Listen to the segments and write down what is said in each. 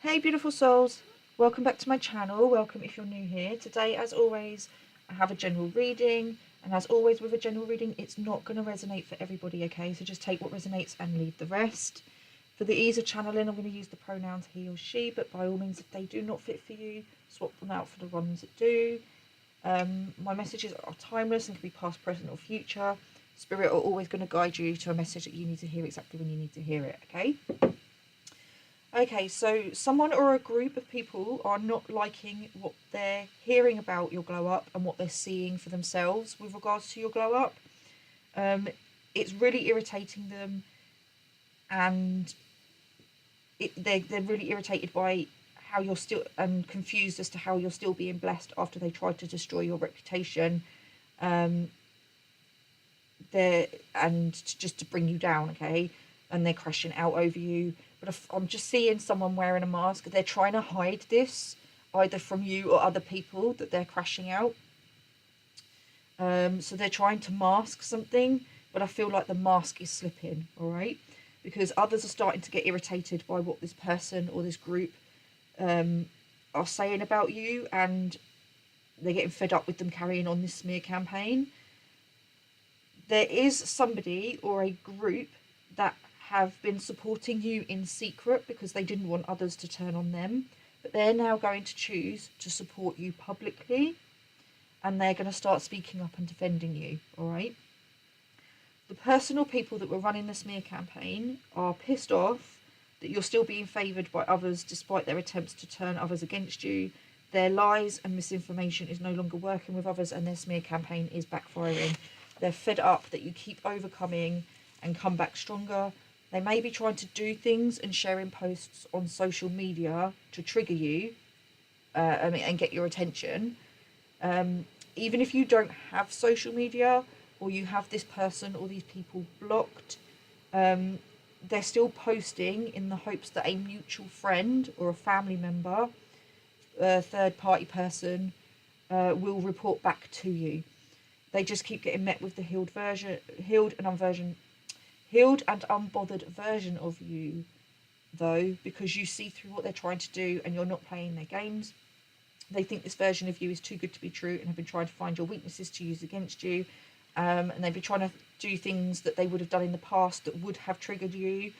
Hey beautiful souls, welcome back to my channel. Welcome if you're new here. Today, as always, I have a general reading, and as always with a general reading, it's not going to resonate for everybody, okay? So just take what resonates and leave the rest. For the ease of channeling, I'm going to use the pronouns he or she, but by all means, if they do not fit for you, swap them out for the ones that do. My messages are timeless and can be past, present or future. Spirit are always going to guide you to a message that you need to hear exactly when you need to hear it, okay? Okay, so someone or a group of people are not liking what they're hearing about your glow up and what they're seeing for themselves with regards to your glow up. It's really irritating them, and they're really irritated by how you're still, and confused as to how you're still being blessed after they tried to destroy your reputation. Just to bring you down, okay? And they're crashing out over you. But I'm just seeing someone wearing a mask. They're trying to hide this, either from you or other people, that they're crashing out. So they're trying to mask something, but I feel like the mask is slipping, all right? Because others are starting to get irritated by what this person or this group are saying about you, and they're getting fed up with them carrying on this smear campaign. There is somebody or a group that have been supporting you in secret because they didn't want others to turn on them, but they're now going to choose to support you publicly, and they're going to start speaking up and defending you, all right? The person or people that were running the smear campaign are pissed off that you're still being favoured by others despite their attempts to turn others against you. Their lies and misinformation is no longer working with others, and their smear campaign is backfiring. They're fed up that you keep overcoming and come back stronger. They may be trying to do things and sharing posts on social media to trigger you and get your attention. Even if you don't have social media, or you have this person or these people blocked, they're still posting in the hopes that a mutual friend or a family member, a third party person, will report back to you. They just keep getting met with the healed and unbothered version of you, though, because you see through what they're trying to do and you're not playing their games. They think this version of you is too good to be true and have been trying to find your weaknesses to use against you. And they've been trying to do things that they would have done in the past that would have triggered you,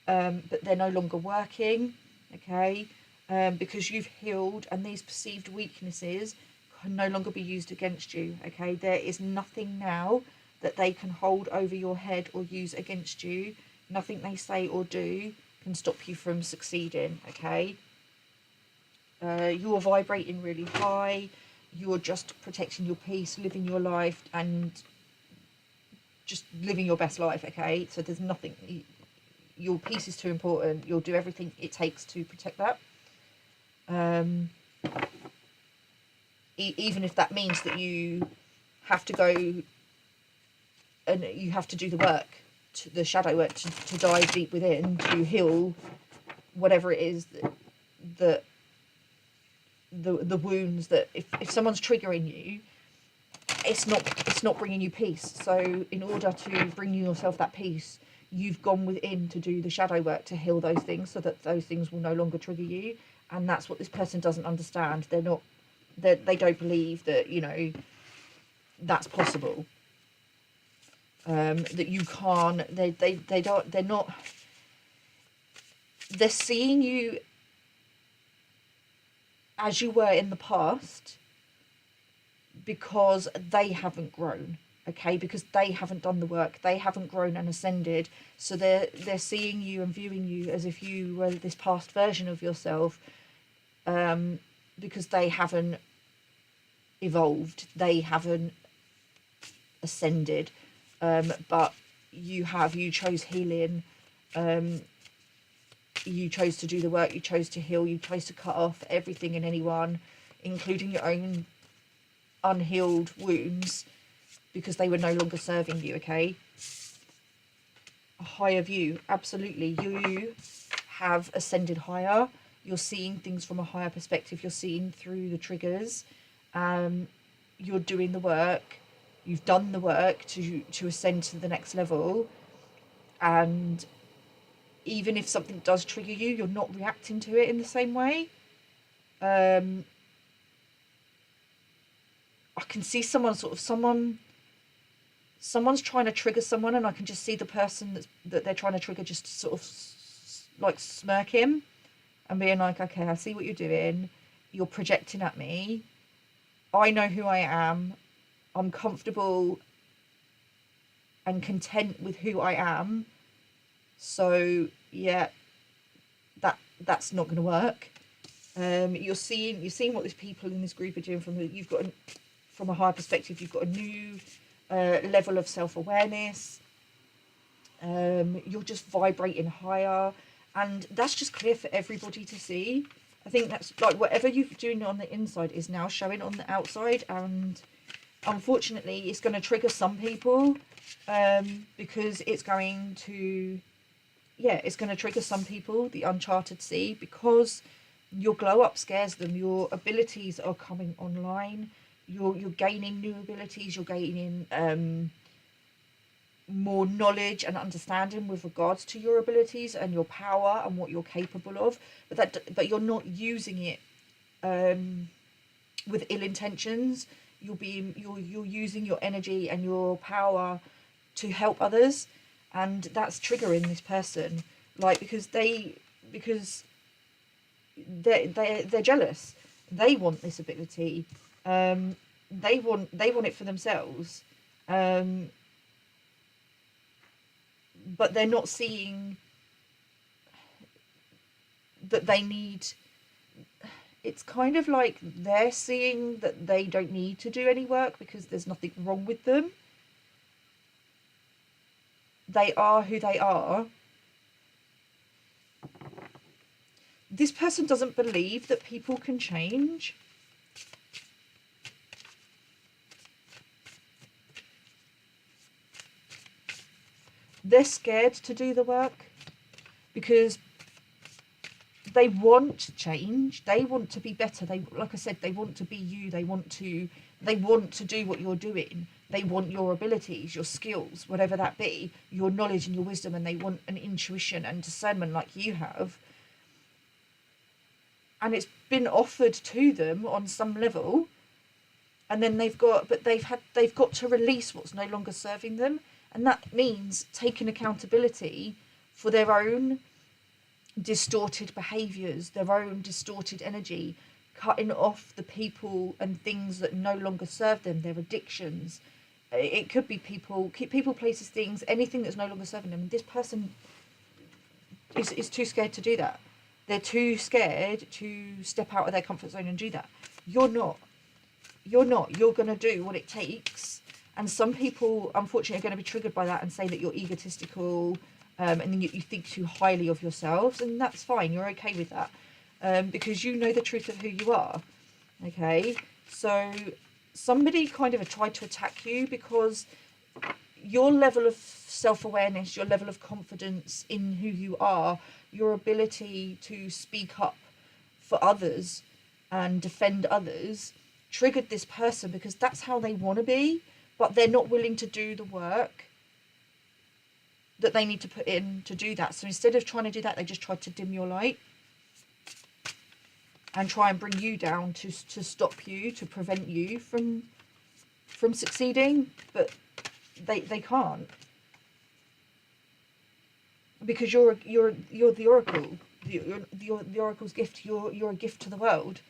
but they're no longer working, okay? Because you've healed, and these perceived weaknesses can no longer be used against you, okay? There is nothing now that they can hold over your head or use against you. Nothing they say or do can stop you from succeeding, okay? You're vibrating really high. You're just protecting your peace, living your life, and just living your best life, okay? So there's nothing, your peace is too important. You'll do everything it takes to protect that. Even if that means that you have to go and you have to do the work, the shadow work, to dive deep within, to heal whatever it is that the wounds that if someone's triggering you, it's not bringing you peace. So in order to bring yourself that peace, you've gone within to do the shadow work to heal those things, so that those things will no longer trigger you. And that's what this person doesn't understand. They don't believe that, you know, that's possible. That you can't. They're seeing you as you were in the past, because they haven't grown, okay? Because they haven't done the work, they haven't grown and ascended. So they're seeing you and viewing you as if you were this past version of yourself, because they haven't evolved, they haven't ascended. But you have. You chose healing. You chose to do the work. You chose to heal. You chose to cut off everything and anyone, including your own unhealed wounds, because they were no longer serving you, okay? A higher view, absolutely. You have ascended higher. You're seeing things from a higher perspective. You're seeing through the triggers. You're doing the work. You've done the work to ascend to the next level, and even if something does trigger you, you're not reacting to it in the same way. I can see someone's trying to trigger someone, and I can just see the person that they're trying to trigger just sort of like smirking and being like, okay, I see what you're doing. You're projecting at me. I know who I am. I'm comfortable and content with who I am. So yeah, that's not going to work. You're seeing what these people in this group are doing from a higher perspective. You've got a new level of self-awareness. You're just vibrating higher, and that's just clear for everybody to see. I think that's like whatever you're doing on the inside is now showing on the outside, and unfortunately it's going to trigger some people, because it's going to trigger some people, the uncharted sea, because your glow up scares them. Your abilities are coming online. You're gaining new abilities. You're gaining more knowledge and understanding with regards to your abilities and your power and what you're capable of. But you're not using it with ill intentions. You're using your energy and your power to help others, and that's triggering this person, like because they're jealous. They want this ability. They want it for themselves, but they're not seeing that they need. It's kind of like they're seeing that they don't need to do any work because there's nothing wrong with them. They are who they are. This person doesn't believe that people can change. They're scared to do the work because they want change. They want to be better. Like I said, they want to be you. They want to do what you're doing. They want your abilities, your skills, whatever that be, your knowledge and your wisdom, and they want an intuition and discernment like you have. And it's been offered to them on some level, and then they've got to release what's no longer serving them, and that means taking accountability for their own distorted behaviours, their own distorted energy, cutting off the people and things that no longer serve them, their addictions. It could be people, places, things, anything that's no longer serving them. This person is too scared to do that. They're too scared to step out of their comfort zone and do that. You're not. You're going to do what it takes. And some people, unfortunately, are going to be triggered by that and say that you're egotistical, and then you think too highly of yourselves, and that's fine. You're okay with that, because you know the truth of who you are. Okay, so somebody kind of tried to attack you because your level of self-awareness, your level of confidence in who you are, your ability to speak up for others and defend others triggered this person because that's how they want to be, but they're not willing to do the work that they need to put in to do that. So instead of trying to do that, they just tried to dim your light and try and bring you down to stop you, to prevent you from succeeding, but they can't, because you're the oracle. The oracle's gift. You're a gift to the world.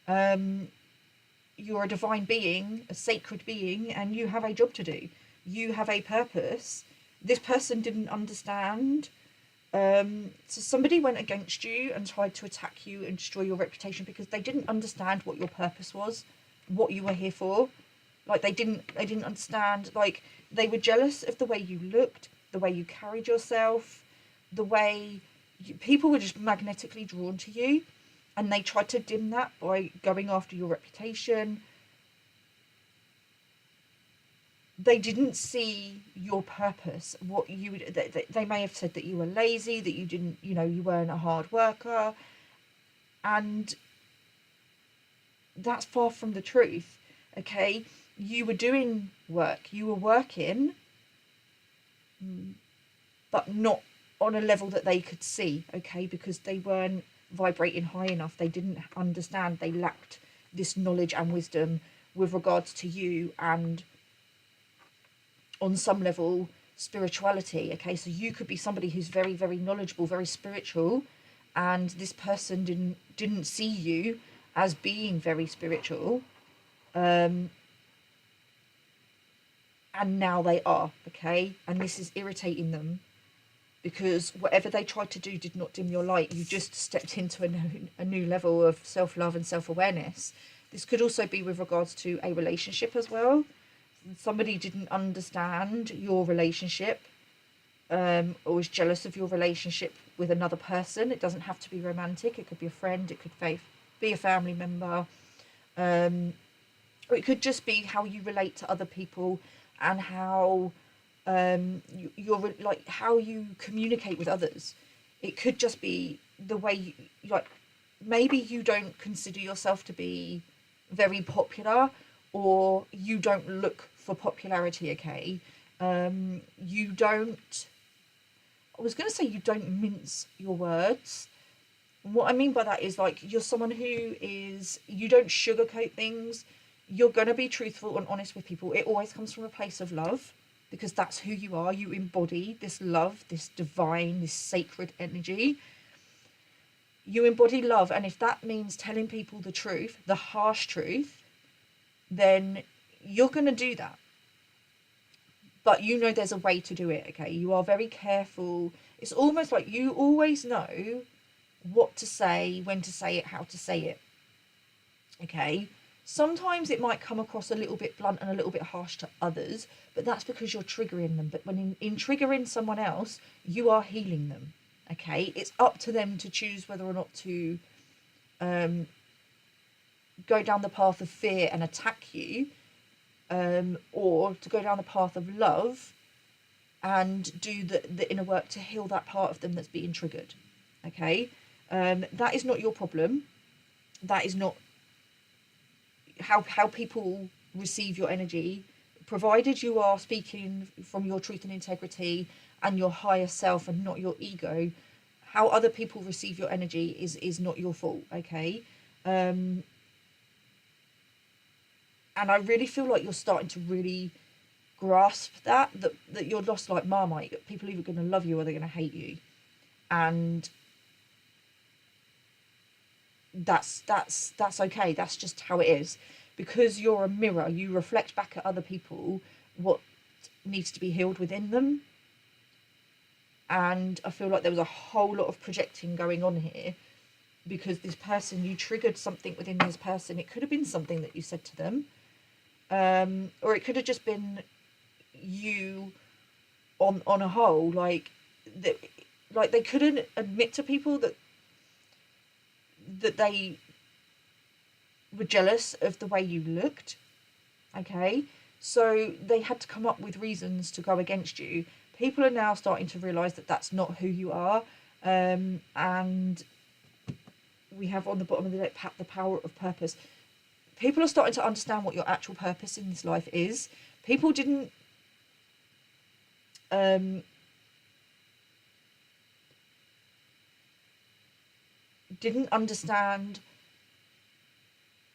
You're a divine being, a sacred being, and you have a job to do. You have a purpose. This person didn't understand. So somebody went against you and tried to attack you and destroy your reputation because they didn't understand what your purpose was, what you were here for. Like they didn't understand. Like they were jealous of the way you looked, the way you carried yourself, the way people were just magnetically drawn to you, and they tried to dim that by going after your reputation. They didn't see your purpose. What you would, they may have said that you were lazy, that you didn't, you weren't a hard worker, and that's far from the truth. Okay, you were doing work, you were working, but not on a level that they could see, okay, because they weren't vibrating high enough. They didn't understand. They lacked this knowledge and wisdom with regards to you, and on some level spirituality. Okay, so you could be somebody who's very, very knowledgeable, very spiritual, and this person didn't see you as being very spiritual, and now they are, okay, and this is irritating them, because whatever they tried to do did not dim your light. You just stepped into a new level of self-love and self-awareness. This could also be with regards to a relationship as well. Somebody didn't understand your relationship, or was jealous of your relationship with another person. It doesn't have to be romantic. It could be a friend. It could be a family member. Or it could just be how you relate to other people, and how you're like how you communicate with others. It could just be the way you, like, maybe you don't consider yourself to be very popular, or you don't look for popularity, okay. You don't, I was going to say, you don't mince your words. What I mean by that is, like, you're someone who is, you don't sugarcoat things. You're going to be truthful and honest with people. It always comes from a place of love, because that's who you are. You embody this love, this divine, this sacred energy. You embody love, and if that means telling people the truth, the harsh truth, then you're going to do that. But you know there's a way to do it, okay? You are very careful. It's almost like you always know what to say, when to say it, how to say it, okay? Sometimes it might come across a little bit blunt and a little bit harsh to others, but that's because you're triggering them. But when in triggering someone else, you are healing them, okay? It's up to them to choose whether or not to go down the path of fear and attack you, or to go down the path of love and do the inner work to heal that part of them that's being triggered, okay? That is not your problem. That is not how people receive your energy, provided you are speaking from your truth and integrity and your higher self and not your ego. How other people receive your energy is not your fault, okay? And I really feel like you're starting to really grasp that you're lost like Marmite. People are either going to love you or they're going to hate you, and that's okay. That's just how it is, because you're a mirror. You reflect back at other people what needs to be healed within them. And I feel like there was a whole lot of projecting going on here, because this person, you triggered something within this person. It could have been something that you said to them, or it could have just been you on a whole, like that, like they couldn't admit to people that they were jealous of the way you looked, okay? So they had to come up with reasons to go against you. People are now starting to realise that that's not who you are, and we have on the bottom of the deck the power of purpose. People are starting to understand what your actual purpose in this life is. People didn't understand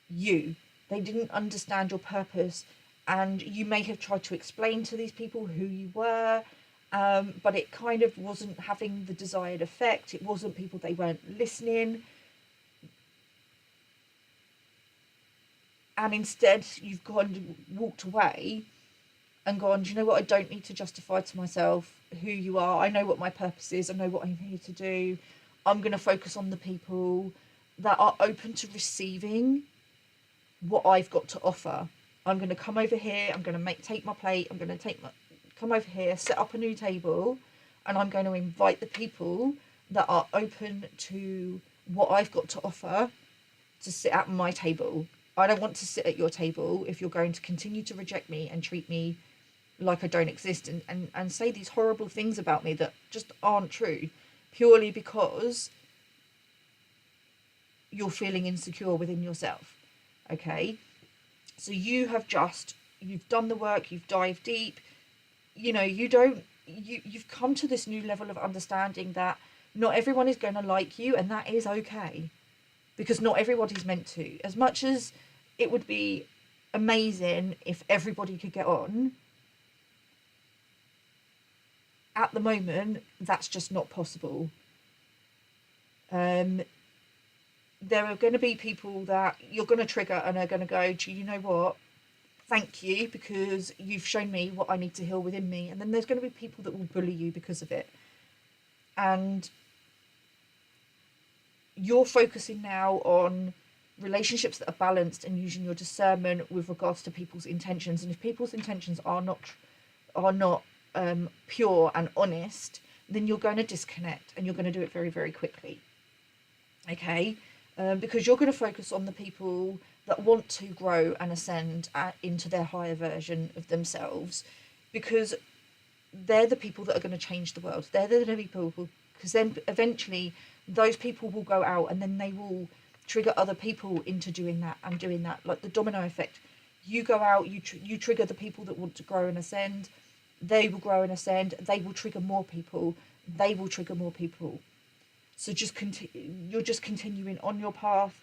you. They didn't understand your purpose, and you may have tried to explain to these people who you were, but it kind of wasn't having the desired effect. It wasn't people, they weren't listening. And instead you've walked away and gone, do you know what, I don't need to justify to myself who you are. I know what my purpose is. I know what I'm here to do. I'm going to focus on the people that are open to receiving what I've got to offer. I'm going to come over here. I'm going to take my plate. I'm going to come over here, set up a new table, and I'm going to invite the people that are open to what I've got to offer to sit at my table. I don't want to sit at your table if you're going to continue to reject me and treat me like I don't exist, and say these horrible things about me that just aren't true, purely because you're feeling insecure within yourself, okay? So you've done the work, you've dived deep, you know, you don't you've come to this new level of understanding that not everyone is going to like you, and that is okay, because not everybody's meant to. As much as it would be amazing if everybody could get on, at the moment that's just not possible. There are going to be people that you're going to trigger and are going to go, do you know what, thank you, because you've shown me what I need to heal within me. And then there's going to be people that will bully you because of it. And you're focusing now on relationships that are balanced and using your discernment with regards to people's intentions. And if people's intentions are not pure and honest, then you're going to disconnect, and you're going to do it very, very quickly. Okay, because you're going to focus on the people that want to grow and ascend into their higher version of themselves, because they're the people that are going to change the world. They're the people, because then eventually those people will go out, and then they will trigger other people into doing that and doing that, like the domino effect. You go out, you trigger the people that want to grow and ascend. They will grow and ascend. They will trigger more people. They will trigger more people. So you're just continuing on your path.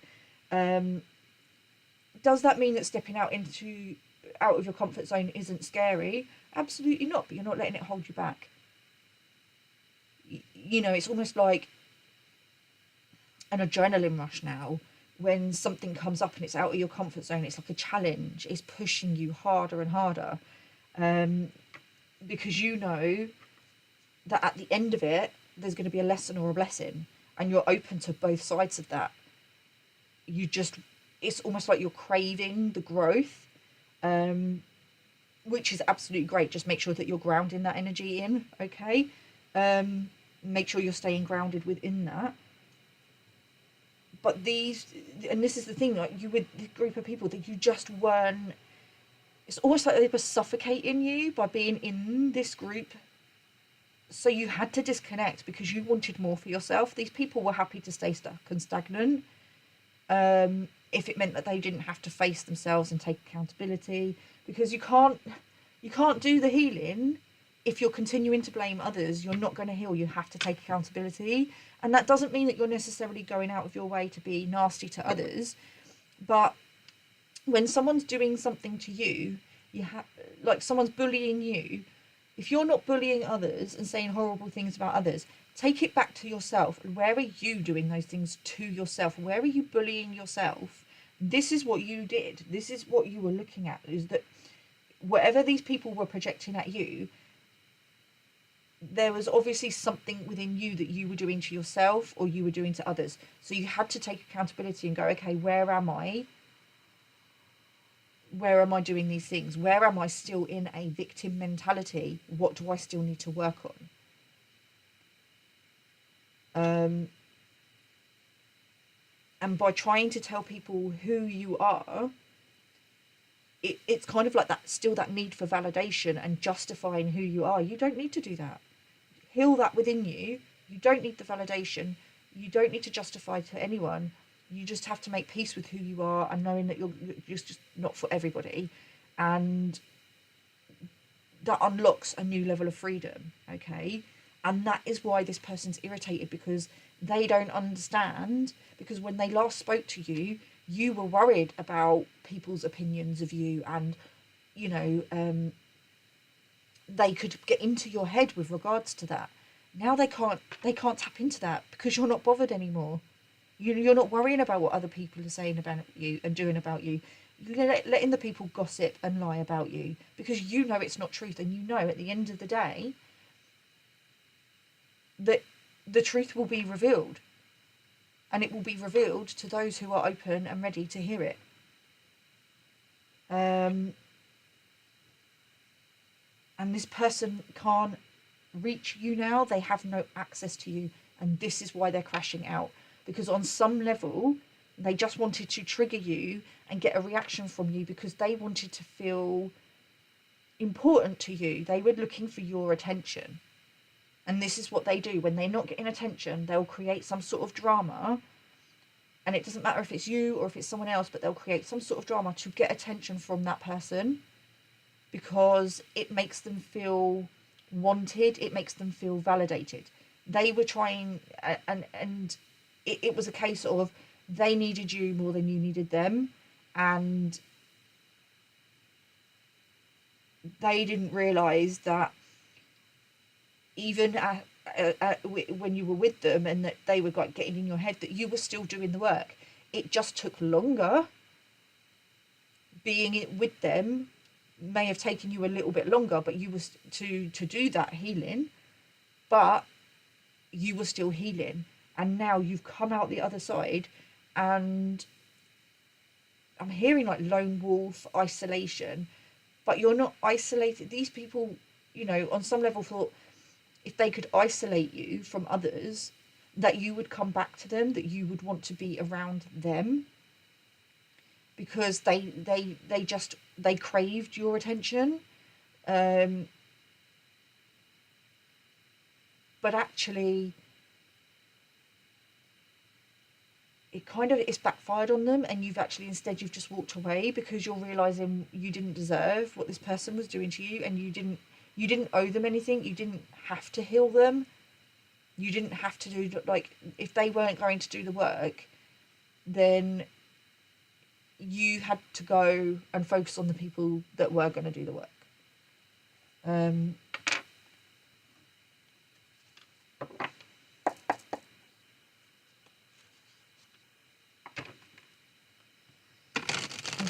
Does that mean that stepping out of your comfort zone isn't scary? Absolutely not, but you're not letting it hold you back. It's almost like an adrenaline rush now. When something comes up and it's out of your comfort zone, it's like a challenge. It's pushing you harder and harder, because you know that at the end of it, there's going to be a lesson or a blessing, and you're open to both sides of that. It's almost like you're craving the growth, which is absolutely great. Just make sure that you're grounding that energy in, okay? Make sure you're staying grounded within that. But this is the thing, like, you with this group of people that you just weren't, it's almost like they were suffocating you by being in this group. So you had to disconnect because you wanted more for yourself. These people were happy to stay stuck and stagnant, if it meant that they didn't have to face themselves and take accountability, because you can't do the healing if you're continuing to blame others. You're not going to heal. You have to take accountability. And that doesn't mean that you're necessarily going out of your way to be nasty to others. But when someone's doing something to you, like someone's bullying you, if you're not bullying others and saying horrible things about others, take it back to yourself. Where are you doing those things to yourself? Where are you bullying yourself? This is what you did. This is what you were looking at, is that whatever these people were projecting at you, there was obviously something within you that you were doing to yourself or you were doing to others. So you had to take accountability and go, okay, where am I? Where am I doing these things? Where am I still in a victim mentality? What do I still need to work on? And by trying to tell people who you are, it's kind of like that need for validation and justifying who you are. You don't need to do that. Heal that within you. You don't need the validation. You don't need to justify to anyone. You just have to make peace with who you are and knowing that you're just not for everybody. And that unlocks a new level of freedom, okay? And that is why this person's irritated, because they don't understand. Because when they last spoke to you, you were worried about people's opinions of you, and they could get into your head with regards to that. Now they can't tap into that because you're not bothered anymore. You're not worrying about what other people are saying about you and doing about you. You're letting the people gossip and lie about you because you know it's not truth, and you know at the end of the day that the truth will be revealed, and it will be revealed to those who are open and ready to hear it. And this person can't reach you now. They have no access to you, and this is why they're crashing out, because on some level they just wanted to trigger you and get a reaction from you because they wanted to feel important to you. They were looking for your attention. And this is what they do. When they're not getting attention, they'll create some sort of drama. And it doesn't matter if it's you or if it's someone else, but they'll create some sort of drama to get attention from that person because it makes them feel wanted. It makes them feel validated. They were trying, and it was a case of they needed you more than you needed them, and they didn't realize that even when you were with them and that they were like getting in your head, that you were still doing the work. It just took longer. Being it with them may have taken you a little bit longer, but you was to do that healing, but you were still healing, and now you've come out the other side. And I'm hearing like lone wolf, isolation, but you're not isolated. These people, you know, on some level thought if they could isolate you from others, that you would come back to them, that you would want to be around them, because they craved your attention. But actually it's backfired on them, and you've just walked away because you're realizing you didn't deserve what this person was doing to you, and you didn't owe them anything. You didn't have to heal them. You didn't have to do, like, if they weren't going to do the work, then you had to go and focus on the people that were going to do the work. I'm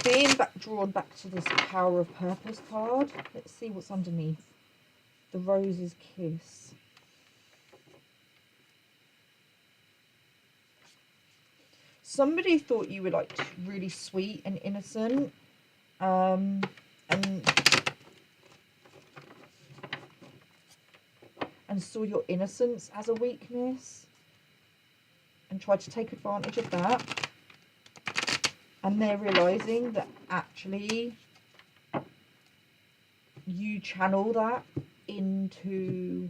being drawn back to this Power of Purpose card. Let's see what's underneath. The Rose's Kiss. Somebody thought you were like really sweet and innocent, and saw your innocence as a weakness and tried to take advantage of that. And they're realizing that actually you channel that into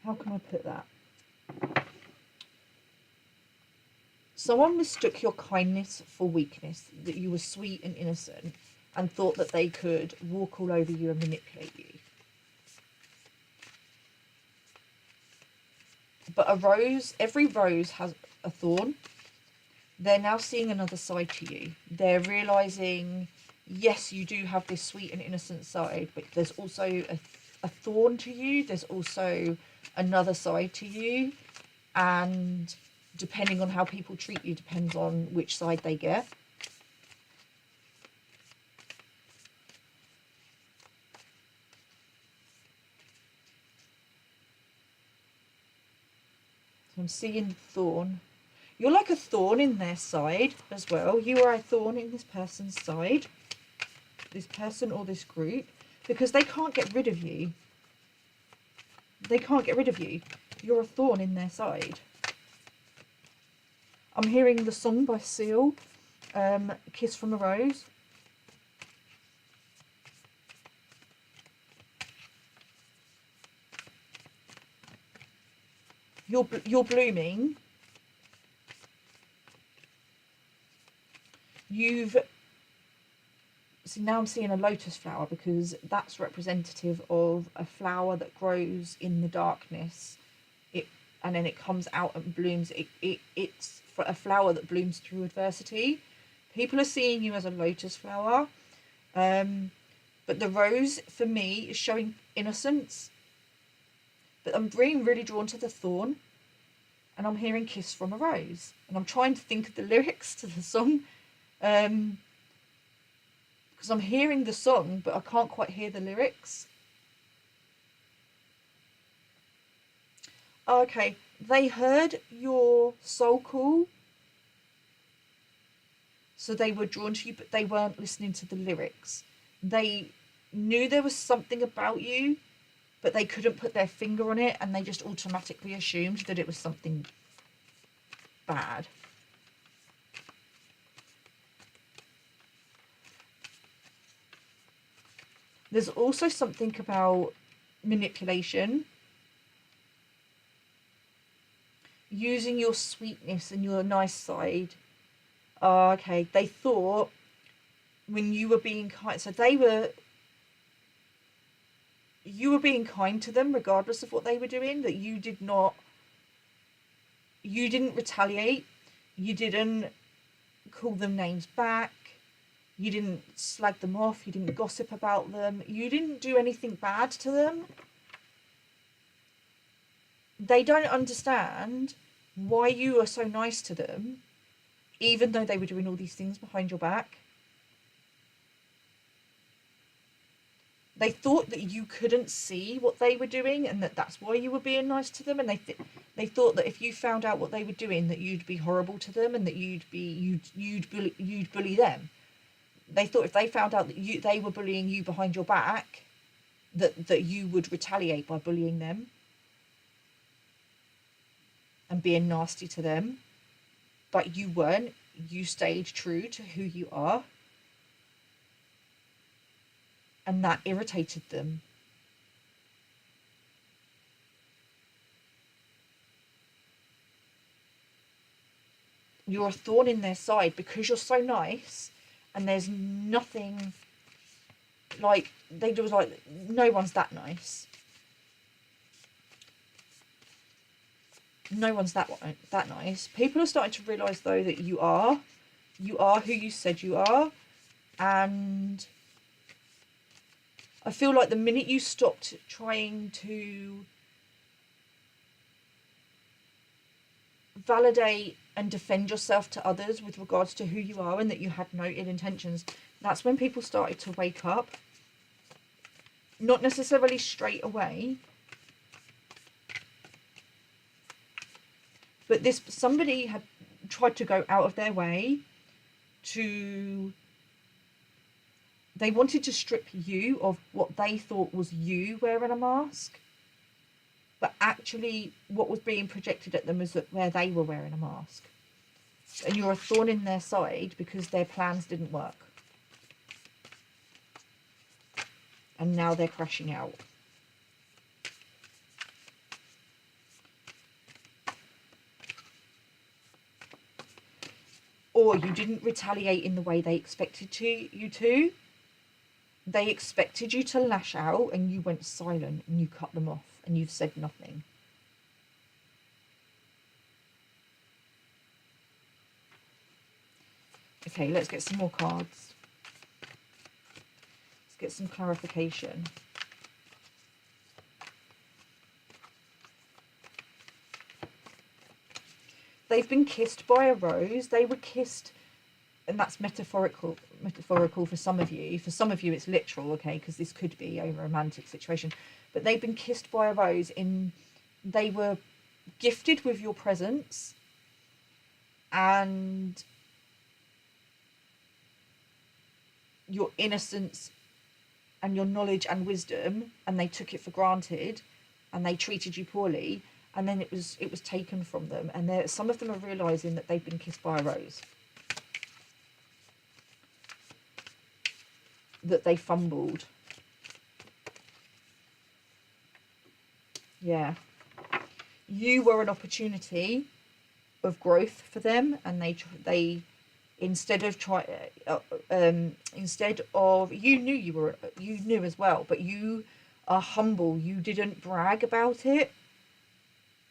how can I put that? Someone mistook your kindness for weakness, that you were sweet and innocent, and thought that they could walk all over you and manipulate you. But every rose has a thorn. They're now seeing another side to you. They're realizing, yes, you do have this sweet and innocent side, but there's also a thorn to you. There's also another side to you. And depending on how people treat you depends on which side they get. So I'm seeing thorn. You're like a thorn in their side as well. You are a thorn in this person's side. This person or this group. Because they can't get rid of you. They can't get rid of you. You're a thorn in their side. I'm hearing the song by Seal, Kiss from a Rose. You're blooming. See, now I'm seeing a lotus flower, because that's representative of a flower that grows in the darkness. And then it comes out and blooms. It's for a flower that blooms through adversity. People are seeing you as a lotus flower. But the rose, for me, is showing innocence. But I'm being really drawn to the thorn. And I'm hearing Kiss from a Rose. And I'm trying to think of the lyrics to the song. Because I'm hearing the song, but I can't quite hear the lyrics. Okay, they heard your soul call, so they were drawn to you, but they weren't listening to the lyrics. They knew there was something about you, but they couldn't put their finger on it, and they just automatically assumed that it was something bad. There's also something about manipulation. Using your sweetness and your nice side. Okay, they thought when you were being kind, so you were being kind to them regardless of what they were doing, that you didn't retaliate, you didn't call them names back, you didn't slag them off, you didn't gossip about them, you didn't do anything bad to them. They don't understand why you are so nice to them, even though they were doing all these things behind your back. They thought that you couldn't see what they were doing, and that's why you were being nice to them. And they thought that if you found out what they were doing, that you'd be horrible to them, and that you'd bully them. They thought if they found out that they were bullying you behind your back, that you would retaliate by bullying them and being nasty to them. But you weren't. You stayed true to who you are. And that irritated them. You're a thorn in their side because you're so nice, and there's nothing, like, they was like, no one's that nice. No one's that nice. People are starting to realise, though, that you are who you said you are. And I feel like the minute you stopped trying to validate and defend yourself to others with regards to who you are, and that you had no ill intentions, that's when people started to wake up. Not necessarily straight away, but somebody had tried to go out of their way to... They wanted to strip you of what they thought was you wearing a mask. But actually, what was being projected at them is that where they were wearing a mask. And you're a thorn in their side because their plans didn't work. And now they're crashing out. Or you didn't retaliate in the way they expected you to. They expected you to lash out, and you went silent and you cut them off and you've said nothing. Okay, let's get some more cards. Let's get some clarification. They've been kissed by a rose. They were kissed, and that's metaphorical for some of you. For some of you, it's literal, okay, because this could be a romantic situation. But they've been kissed by a rose. They were gifted with your presence, and your innocence and your knowledge and wisdom, and they took it for granted, and they treated you poorly, and then it was taken from them. And some of them are realising that they've been kissed by a rose. That they fumbled. Yeah. You were an opportunity of growth for them, and they instead of you knew as well, but you are humble. You didn't brag about it.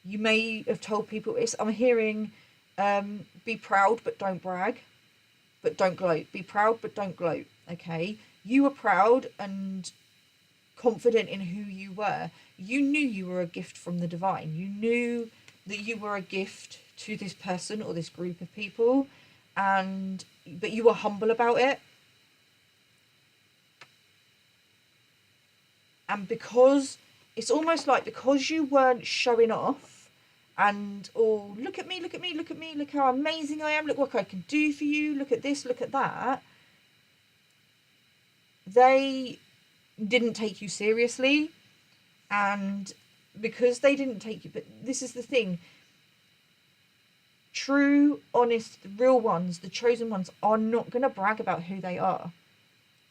You may have told people, I'm hearing, be proud but don't brag, but don't gloat. Be proud but don't gloat. Okay, you were proud and confident in who you were. You knew you were a gift from the divine. You knew that you were a gift to this person or this group of people, but you were humble about it. And because it's almost like, because you weren't showing off and, oh, look at me, look at me, look at me, look how amazing I am, look what I can do for you, look at this, look at that, they didn't take you seriously. And because they didn't take you, but this is the thing, true, honest, real ones, the chosen ones, are not going to brag about who they are,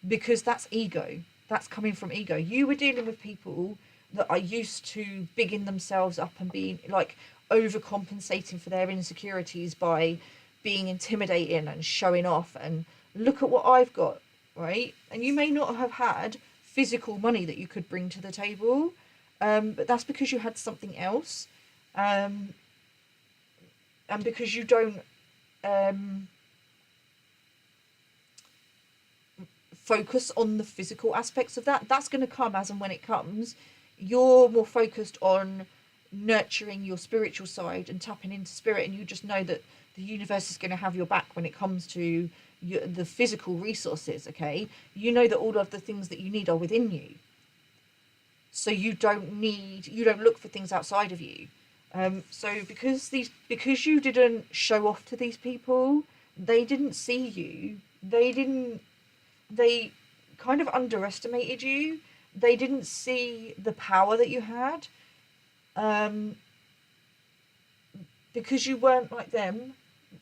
because that's ego. That's coming from ego. You were dealing with people that are used to bigging themselves up and being like overcompensating for their insecurities by being intimidating and showing off and look at what I've got. right? And you may not have had physical money that you could bring to the table, but that's because you had something else, and because you don't focus on the physical aspects of that. That's going to come as and when it comes. You're more focused on nurturing your spiritual side and tapping into spirit, and you just know that the universe is going to have your back when it comes to the physical resources. Okay, you know that all of the things that you need are within you, so you don't look for things outside of you. So because you didn't show off to these people, they didn't see you. They kind of underestimated you. They didn't see the power that you had, because you weren't like them.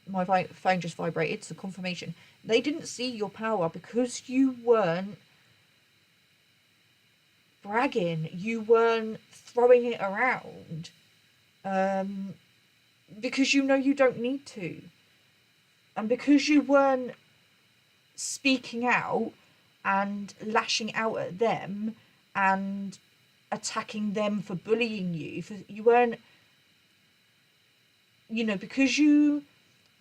My phone just vibrated, it's a confirmation. They didn't see your power because you weren't bragging, you weren't throwing it around, because you know you don't need to, and because you weren't speaking out and lashing out at them and attacking them for bullying you. You weren't, because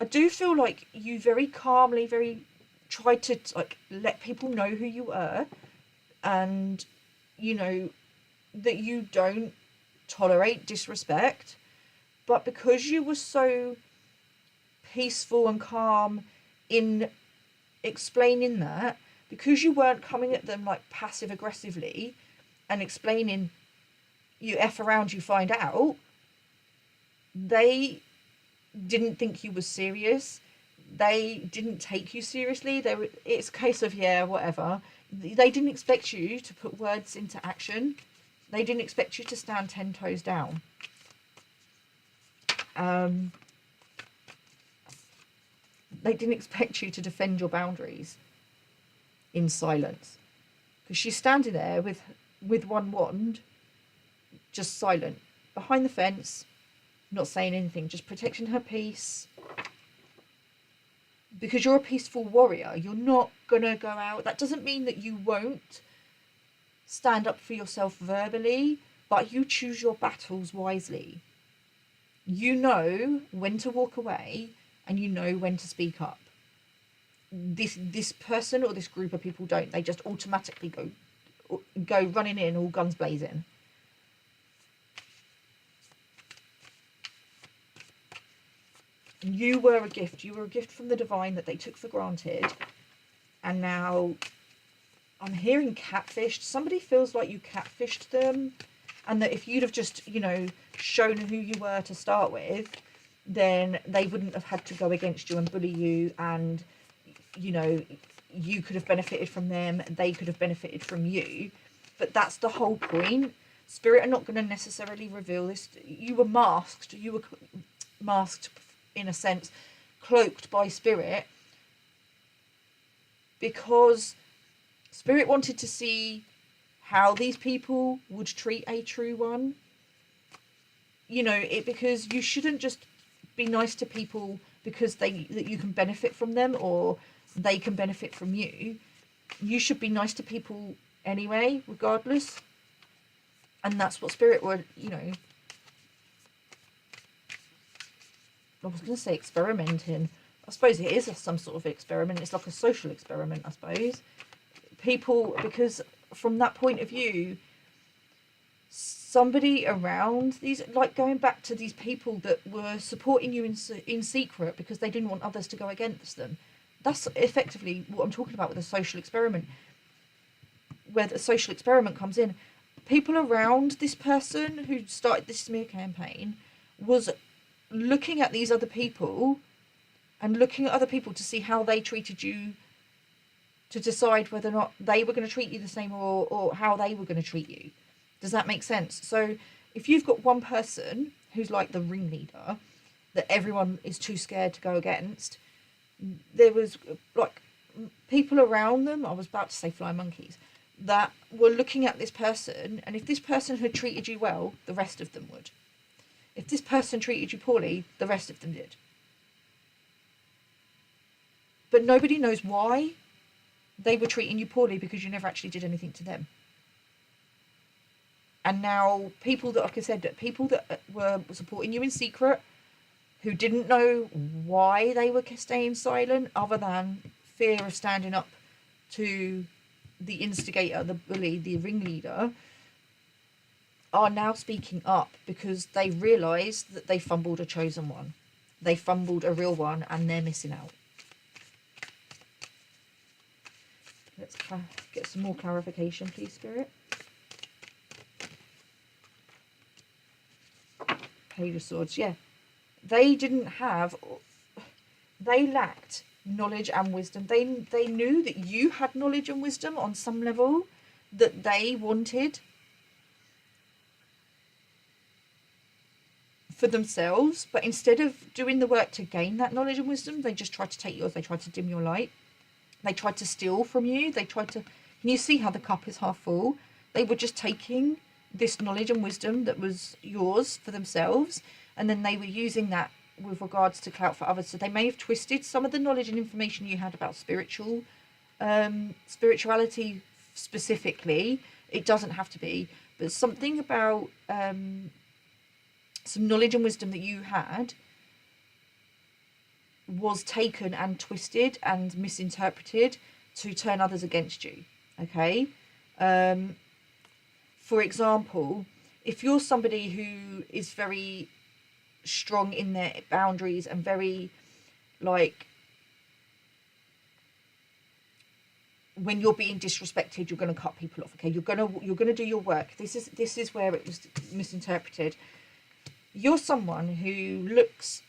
I do feel like you very calmly, very tried to like let people know who you were, and that you don't tolerate disrespect. But because you were so peaceful and calm in explaining that, because you weren't coming at them like passive aggressively and explaining, you F around, you find out, they didn't think you were serious. They didn't take you seriously. It's a case of, yeah, whatever. They didn't expect you to put words into action. They didn't expect you to stand 10 toes down. They didn't expect you to defend your boundaries in silence. Because she's standing there with one wand, just silent, behind the fence, not saying anything, just protecting her peace. Because you're a peaceful warrior, you're not gonna go out. That doesn't mean that you won't stand up for yourself verbally, but you choose your battles wisely. You know when to walk away, and you know when to speak up. This person or this group of people don't. They just automatically go running in, all guns blazing. You were a gift. You were a gift from the divine that they took for granted. And now I'm hearing catfished. Somebody feels like you catfished them. And that if you'd have just, shown who you were to start with, then they wouldn't have had to go against you and bully you. And, you could have benefited from them. They could have benefited from you. But that's the whole point. Spirit are not going to necessarily reveal this. You were masked. You were masked, in a sense, cloaked by spirit, because spirit wanted to see how these people would treat a true one. Because you shouldn't just be nice to people because that you can benefit from them or they can benefit from you. You should be nice to people anyway, regardless. And that's what spirit would, I was going to say experimenting. I suppose it is some sort of experiment. It's like a social experiment, I suppose. People, because from that point of view, somebody around these, like going back to these people that were supporting you in secret because they didn't want others to go against them. That's effectively what I'm talking about with a social experiment. Where the social experiment comes in. People around this person who started this smear campaign was looking at these other people and looking at other people to see how they treated you, to decide whether or not they were going to treat you the same or how they were going to treat you. Does that make sense? So if you've got one person who's like the ringleader that everyone is too scared to go against, there was like people around them, I was about to say flying monkeys, that were looking at this person, and if this person had treated you well, the rest of them would. If this person treated you poorly, the rest of them did. But nobody knows why. they were treating you poorly because you never actually did anything to them. And now people that, like I said, people that were supporting you in secret, who didn't know why they were staying silent other than fear of standing up to the instigator, the bully, the ringleader, are now speaking up because they realised that they fumbled a chosen one. They fumbled a real one and they're missing out. Let's get some more clarification, please, Spirit. Page of Swords, yeah. They lacked knowledge and wisdom. They knew that you had knowledge and wisdom on some level that they wanted for themselves, but instead of doing the work to gain that knowledge and wisdom, they just tried to take yours. They tried to dim your light. They tried to steal from you. They tried to... Can you see how the cup is half full? They were just taking this knowledge and wisdom that was yours for themselves, and then they were using that with regards to clout for others. So they may have twisted some of the knowledge and information you had about spirituality specifically. It doesn't have to be, but something about some knowledge and wisdom that you had was taken and twisted and misinterpreted to turn others against you. Okay. For example, if you're somebody who is very strong in their boundaries and very, like, when you're being disrespected, you're going to cut people off. Okay, you're gonna do your work. This is where it was misinterpreted. You're someone who looks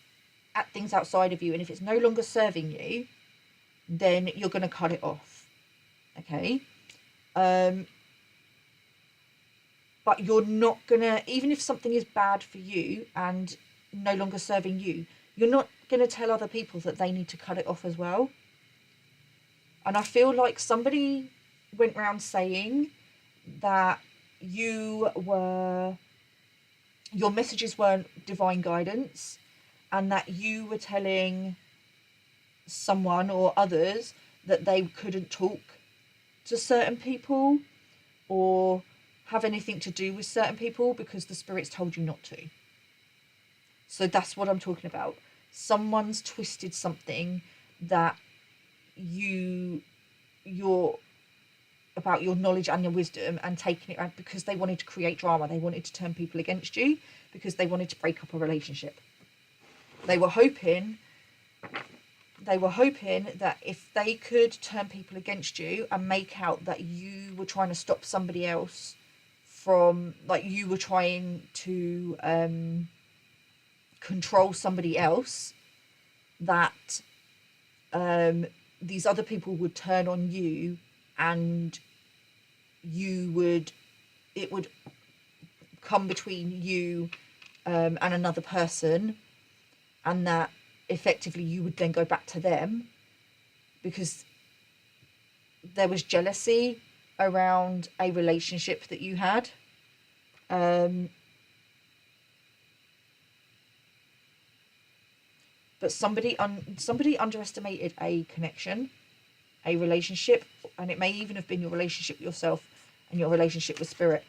at things outside of you, and if it's no longer serving you, then you're going to cut it off. Okay. But you're not gonna, even if something is bad for you and no longer serving you, you're not gonna tell other people that they need to cut it off as well. And I feel like somebody went around saying that your messages weren't divine guidance, and that you were telling someone or others that they couldn't talk to certain people or have anything to do with certain people because the spirits told you not to. So that's what I'm talking about. Someone's twisted something that you're about your knowledge and your wisdom, and taking it out because they wanted to create drama. They wanted to turn people against you because they wanted to break up a relationship. They were hoping that if they could turn people against you and make out that you were trying to stop somebody else from, like, you were trying to control somebody else, that these other people would turn on you, and it would come between you and another person, and that effectively you would then go back to them because there was jealousy around a relationship that you had. But somebody underestimated a connection, a relationship, and it may even have been your relationship with yourself and your relationship with spirit.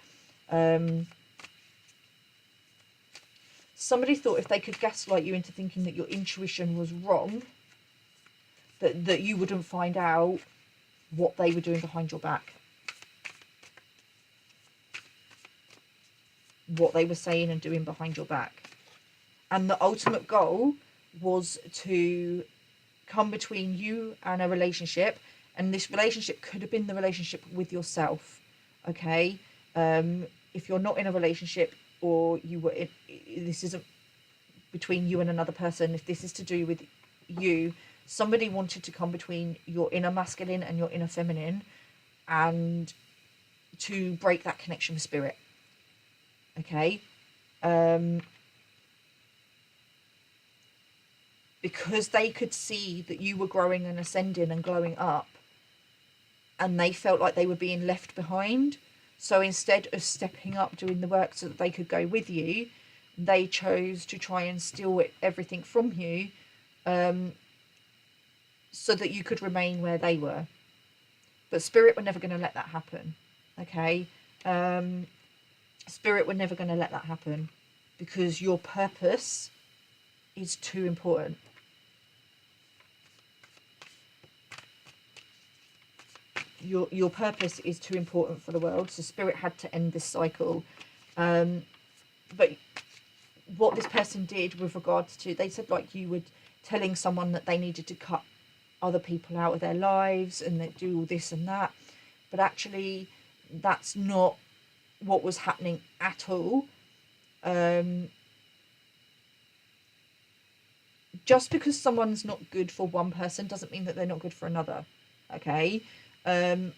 Somebody thought if they could gaslight you into thinking that your intuition was wrong, that you wouldn't find out what they were doing behind your back. What they were saying and doing behind your back. And the ultimate goal was to come between you and a relationship, and this relationship could have been the relationship with yourself. Okay, if you're not in a relationship, or this isn't between you and another person, if this is to do with you, somebody wanted to come between your inner masculine and your inner feminine, and to break that connection with spirit. Okay, because they could see that you were growing and ascending and glowing up, and they felt like they were being left behind. So instead of stepping up, doing the work so that they could go with you, they chose to try and steal everything from you, so that you could remain where they were. But Spirit were never going to let that happen. Okay? Spirit were never going to let that happen, because your purpose is too important. Your purpose is too important for the world. So Spirit had to end this cycle. But what this person did with regards to, they said like you were telling someone that they needed to cut other people out of their lives and that do all this and that, but actually that's not what was happening at all. Just because someone's not good for one person doesn't mean that they're not good for another. Okay? And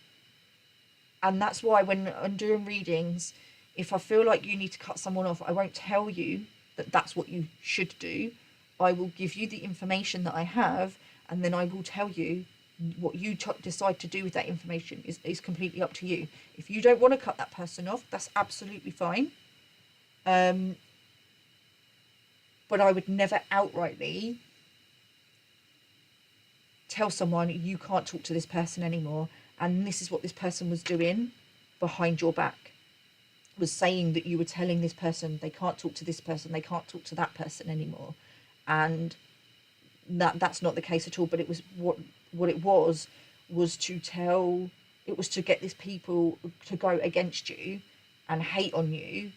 that's why when I'm doing readings, if I feel like you need to cut someone off, I won't tell you that that's what you should do. I will give you the information that I have, and then I will tell you what you decide to do with that information is completely up to you. If you don't want to cut that person off, that's absolutely fine. But I would never outrightly tell someone you can't talk to this person anymore. And this is what this person was doing behind your back, was saying that you were telling this person they can't talk to this person, they can't talk to that person anymore. And that's not the case at all. But it was what it was to tell, it was to get these people to go against you and hate on you,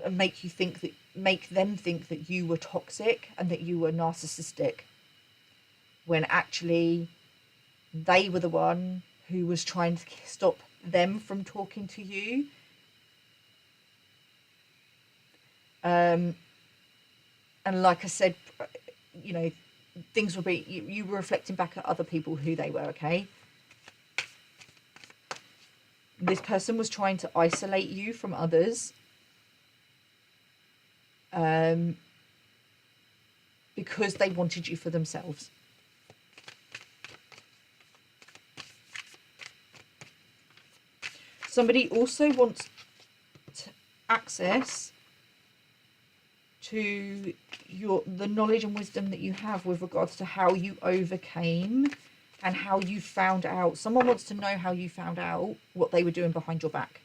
and make them think that you were toxic and that you were narcissistic, when actually they were the one who was trying to stop them from talking to you. And like I said, you know, things will be, you were reflecting back at other people who they were. Okay, this person was trying to isolate you from others, because they wanted you for themselves. Somebody also wants access to the knowledge and wisdom that you have with regards to how you overcame and how you found out. Someone wants to know how you found out what they were doing behind your back.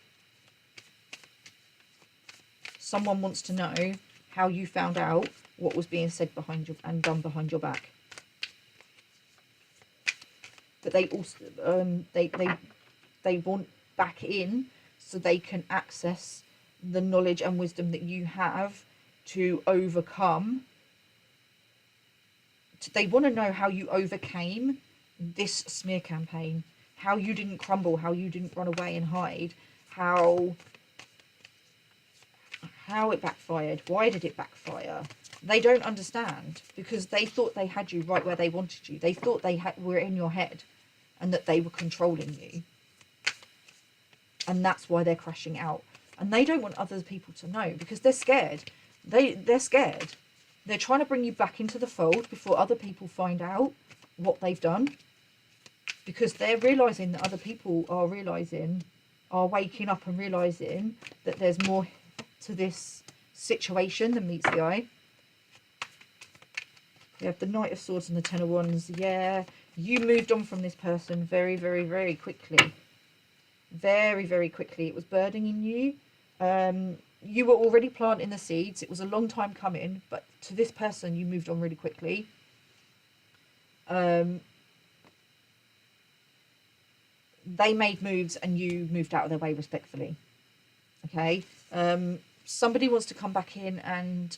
Someone wants to know how you found out what was being said behind you and done behind your back. But they also they want back in so they can access the knowledge and wisdom that you have to overcome. They want to know how you overcame this smear campaign, how you didn't crumble, how you didn't run away and hide, how it backfired. Why did it backfire? They don't understand, because they thought they had you right where they wanted you. They thought they were in your head and that they were controlling you. And that's why they're crashing out. And they don't want other people to know, because they're scared. They're scared. They're trying to bring you back into the fold before other people find out what they've done. Because they're realising that other people are waking up and realising that there's more to this situation than meets the eye. You have the Knight of Swords and the Ten of Wands. Yeah, you moved on from this person very, very, very quickly. Very, very quickly. It was burdening you. You were already planting the seeds. It was a long time coming, but to this person, you moved on really quickly. They made moves and you moved out of their way respectfully. Okay. Somebody wants to come back in and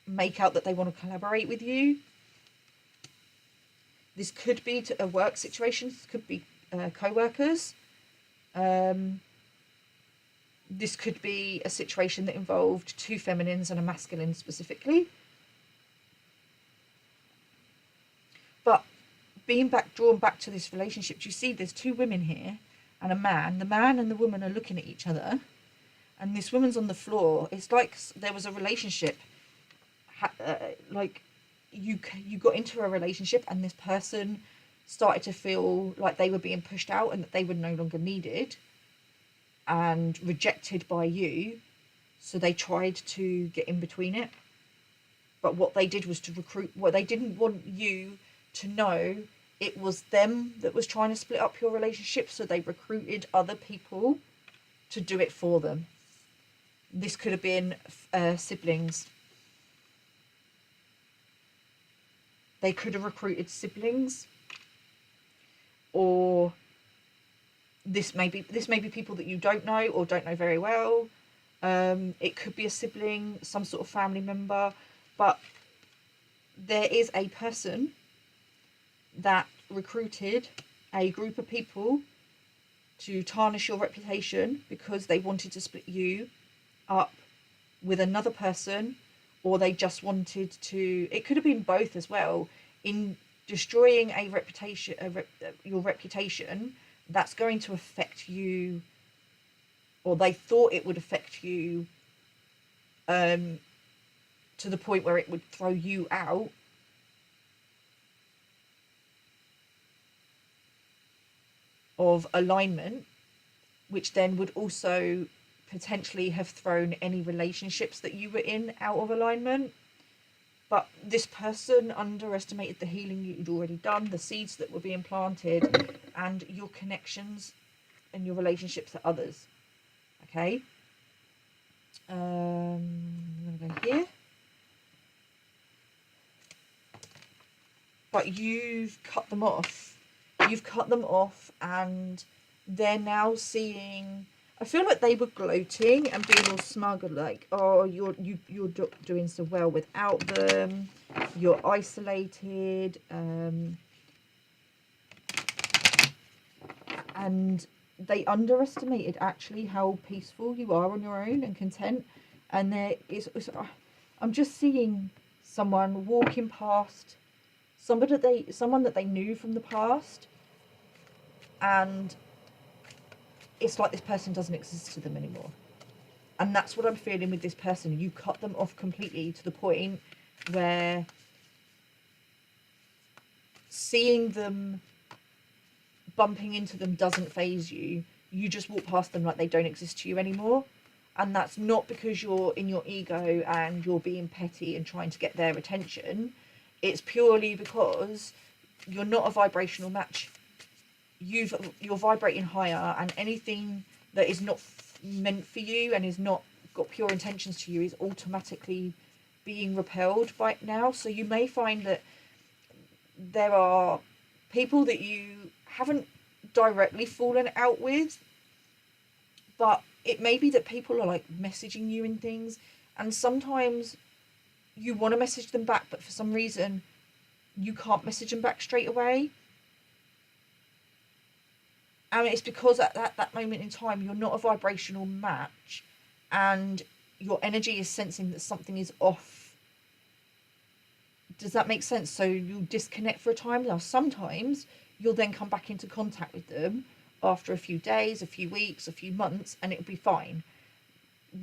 make out that they want to collaborate with you. This could be a work situation. This could be co-workers. This could be a situation that involved two feminines and a masculine specifically. But being drawn back to this relationship, do you see there's two women here and a man? The man and the woman are looking at each other, and this woman's on the floor. It's like there was a relationship, like you got into a relationship and this person started to feel like they were being pushed out and that they were no longer needed and rejected by you. So they tried to get in between it. But what they did was to recruit, what they didn't want you to know it was them that was trying to split up your relationship. So they recruited other people to do it for them. This could have been siblings. They could have recruited siblings, or this may be people that you don't know or don't know very well. It could be a sibling, some sort of family member, but there is a person that recruited a group of people to tarnish your reputation because they wanted to split you up with another person, or they just wanted to, it could have been both as well, in destroying a reputation, your reputation. That's going to affect you, or they thought it would affect you, to the point where it would throw you out of alignment, which then would also potentially have thrown any relationships that you were in out of alignment. But this person underestimated the healing you'd already done, the seeds that were being planted, and your connections and your relationships to others. Okay? I'm going to go here. But you've cut them off. You've cut them off, and they're now seeing, I feel like they were gloating and being all smug, like, oh, you're doing so well without them. You're isolated, and they underestimated actually how peaceful you are on your own and content. And I'm just seeing someone walking past someone that they knew from the past, and it's like this person doesn't exist to them anymore. And that's what I'm feeling with this person. You cut them off completely to the point where seeing them, bumping into them doesn't faze you. You just walk past them like they don't exist to you anymore. And that's not because you're in your ego and you're being petty and trying to get their attention. It's purely because you're not a vibrational match. You're vibrating higher, and anything that is not meant for you and is not got pure intentions to you is automatically being repelled by now. So you may find that there are people that you haven't directly fallen out with, but it may be that people are like messaging you and things, and sometimes you want to message them back, but for some reason you can't message them back straight away. And it's because at that moment in time, you're not a vibrational match, and your energy is sensing that something is off. Does that make sense? So you disconnect for a time. Now, sometimes you'll then come back into contact with them after a few days, a few weeks, a few months, and it'll be fine.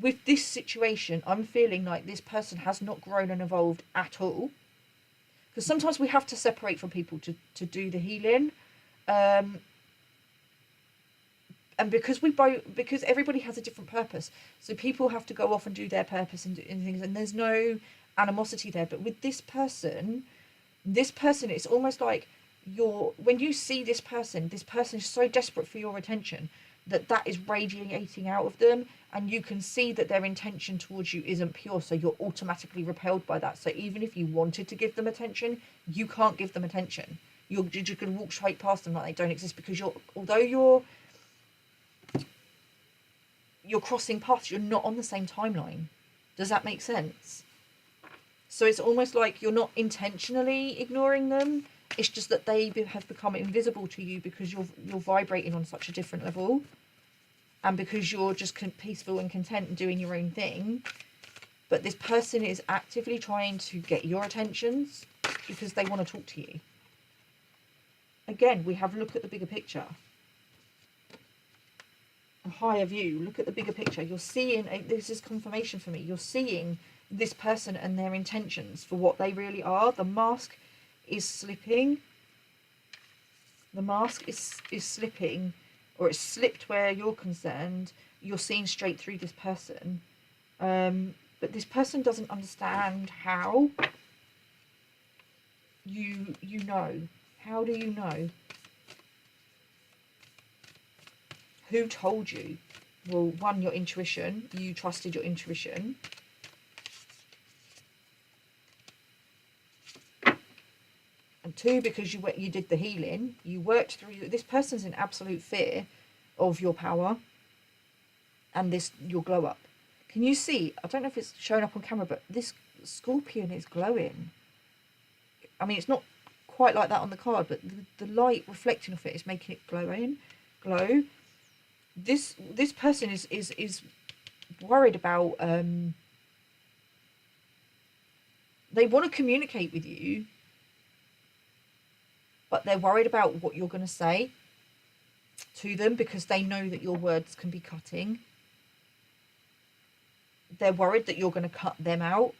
With this situation, I'm feeling like this person has not grown and evolved at all. Because sometimes we have to separate from people to do the healing. And because everybody has a different purpose, so people have to go off and do their purpose and things, and there's no animosity there. But with this person, it's almost like when you see this person is so desperate for your attention that is radiating out of them, and you can see that their intention towards you isn't pure, so you're automatically repelled by that. So even if you wanted to give them attention, you can't give them attention. You're just going to walk straight past them like they don't exist, because although you're crossing paths, you're not on the same timeline. Does that make sense? So it's almost like you're not intentionally ignoring them. It's just that they have become invisible to you because you're vibrating on such a different level, and because you're just peaceful and content and doing your own thing. But this person is actively trying to get your attentions because they want to talk to you. Again, we have look at the bigger picture. A higher view, look at the bigger picture. You're seeing, this is confirmation for me, you're seeing this person and their intentions for what they really are. The mask is slipping. The mask is slipping, or it's slipped where you're concerned. You're seeing straight through this person, But this person doesn't understand how you know. How do you know? Who told you? Well, one, your intuition. You trusted your intuition. And two, because you did the healing. You worked through. This person's in absolute fear of your power and your glow up. Can you see? I don't know if it's showing up on camera, but this scorpion is glowing. I mean, it's not quite like that on the card, but the light reflecting off it is making it glow. This person is worried about. They want to communicate with you, but they're worried about what you're going to say to them because they know that your words can be cutting. They're worried that you're going to cut them out.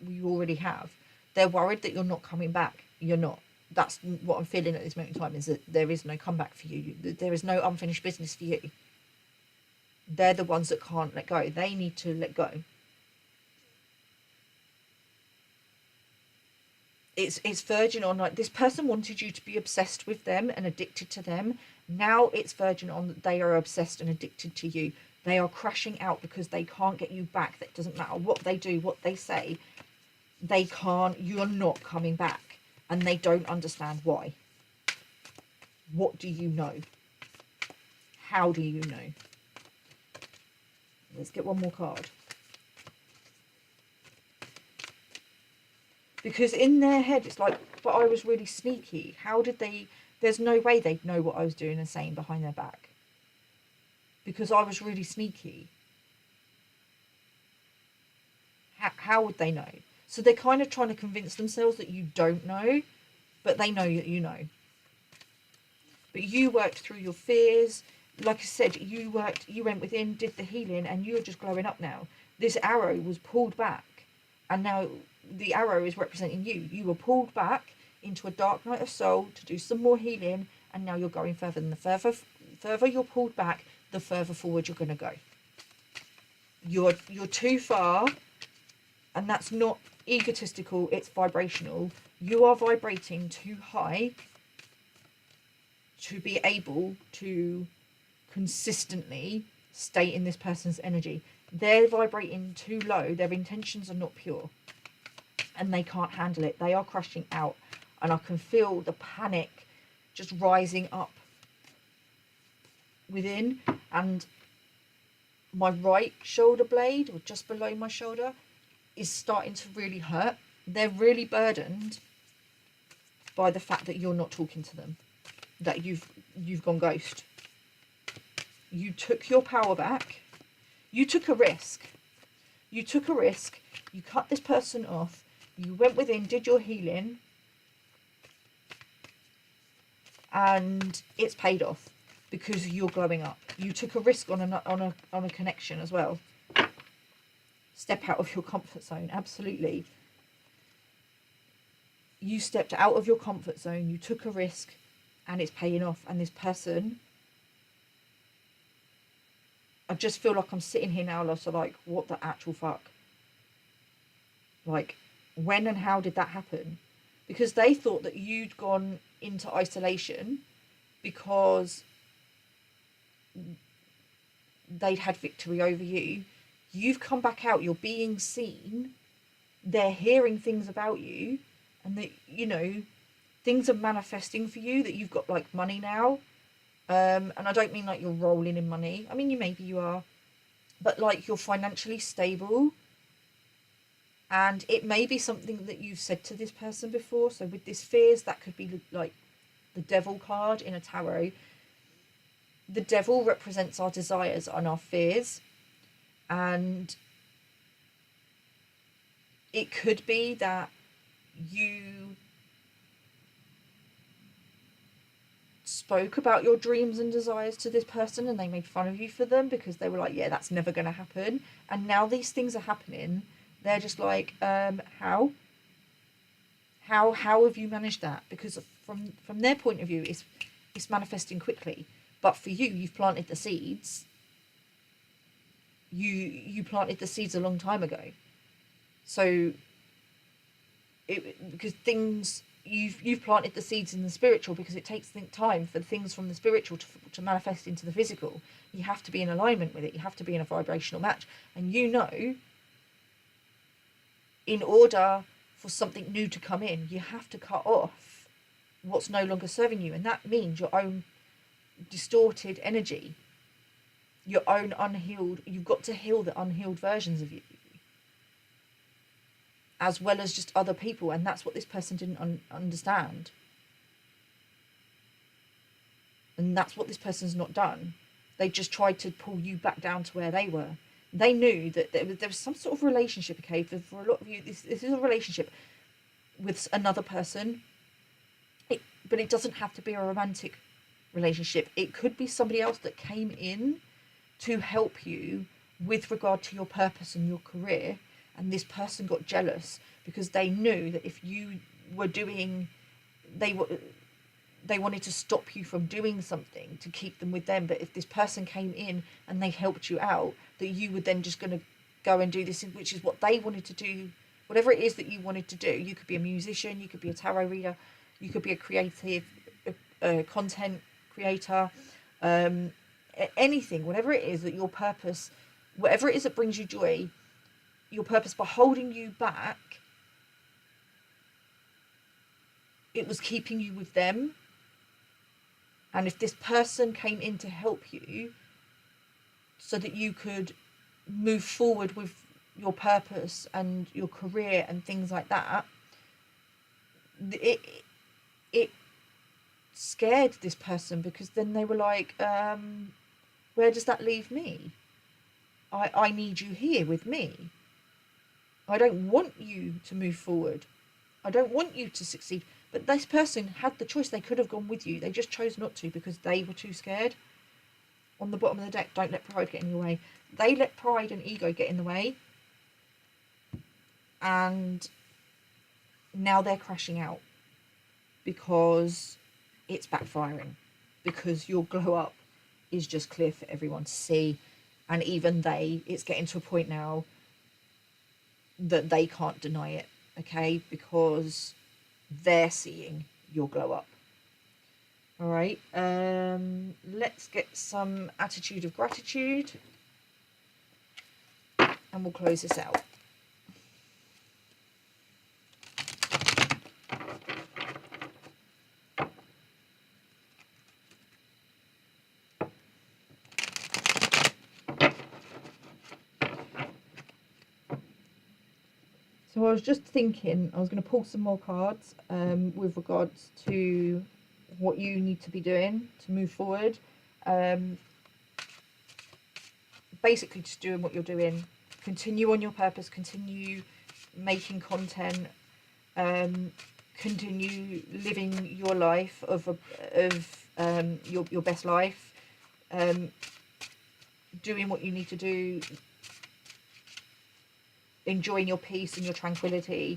You already have. They're worried that you're not coming back. You're not. That's what I'm feeling at this moment in time, is that there is no comeback for you. There is no unfinished business for you. They're the ones that can't let go. They need to let go. It's verging on, like, this person wanted you to be obsessed with them and addicted to them. Now it's verging on that they are obsessed and addicted to you. They are crashing out because they can't get you back. That doesn't matter what they do, what they say. They can't, you're not coming back. And they don't understand why. What do you know? How do you know? Let's get one more card. Because in their head, it's like, but I was really sneaky. How did they... There's no way they'd know what I was doing and saying behind their back. Because I was really sneaky. How would they know? So they're kind of trying to convince themselves that you don't know, but they know that you know. But you worked through your fears. Like I said, you went within, did the healing, and you're just glowing up now. This arrow was pulled back, and now the arrow is representing you. You were pulled back into a dark night of soul to do some more healing, and now you're going further. And the further you're pulled back, the further forward you're going to go. You're too far, and that's not egotistical, it's vibrational. You are vibrating too high to be able to consistently stay in this person's energy. They're vibrating too low. Their intentions are not pure, and they can't handle it. They are crashing out, and I can feel the panic just rising up within. And my right shoulder blade, or just below my shoulder, is starting to really hurt. They're really burdened by the fact that you're not talking to them, that you've gone ghost. You took your power back. You took a risk. You took a risk. You cut this person off. You went within, did your healing, and it's paid off because you're glowing up. You took a risk on a connection as well. Step out of your comfort zone, absolutely. You stepped out of your comfort zone, you took a risk, and it's paying off. And this person, I just feel like I'm sitting here now, so like, what the actual fuck? Like, when and how did that happen? Because they thought that you'd gone into isolation because they'd had victory over you. You've come back out, you're being seen, they're hearing things about you, and that, you know, things are manifesting for you, that you've got like money now. And I don't mean like you're rolling in money. I mean, maybe you are, but like you're financially stable. And it may be something that you've said to this person before. So with this fears, that could be like the devil card in a tarot. The devil represents our desires and our fears. And it could be that you spoke about your dreams and desires to this person and they made fun of you for them because they were like, yeah, that's never going to happen. And now these things are happening. They're just like, how have you managed that? Because from their point of view, it's manifesting quickly. But for you, you've planted the seeds. you planted the seeds a long time ago. So because things, you've planted the seeds in the spiritual, because it takes time for things from the spiritual to manifest into the physical. You have to be in alignment with it. You have to be in a vibrational match. And in order for something new to come in, you have to cut off what's no longer serving you. And that means your own distorted energy, your own unhealed. You've got to heal the unhealed versions of you, as well as just other people. And that's what this person didn't understand. And that's what this person's not done. They just tried to pull you back down to where they were. They knew that there was some sort of relationship, okay? For a lot of you, this is a relationship with another person. But it doesn't have to be a romantic relationship. It could be somebody else that came in to help you with regard to your purpose and your career. And this person got jealous because they knew that if you were doing, they wanted to stop you from doing something to keep them with them. But if this person came in and they helped you out, that you were then just going to go and do this, which is what they wanted to do. Whatever it is that you wanted to do. You could be a musician, you could be a tarot reader, you could be a creative content creator, anything, whatever it is that your purpose, whatever it is that brings you joy, your purpose by holding you back, it was keeping you with them. And if this person came in to help you so that you could move forward with your purpose and your career and things like that, it scared this person, because then they were like, where does that leave me? I need you here with me. I don't want you to move forward. I don't want you to succeed. But this person had the choice. They could have gone with you. They just chose not to because they were too scared. On the bottom of the deck, don't let pride get in your way. They let pride and ego get in the way. And now they're crashing out because it's backfiring. Because your glow up is just clear for everyone to see. And even it's getting to a point now that they can't deny it, okay? Because they're seeing your glow up. All right, let's get some attitude of gratitude and we'll close this out. So I was just thinking I was going to pull some more cards with regards to what you need to be doing to move forward. Basically just doing what you're doing. Continue on your purpose, continue making content, continue living your life of your best life, doing what you need to do, enjoying your peace and your tranquility,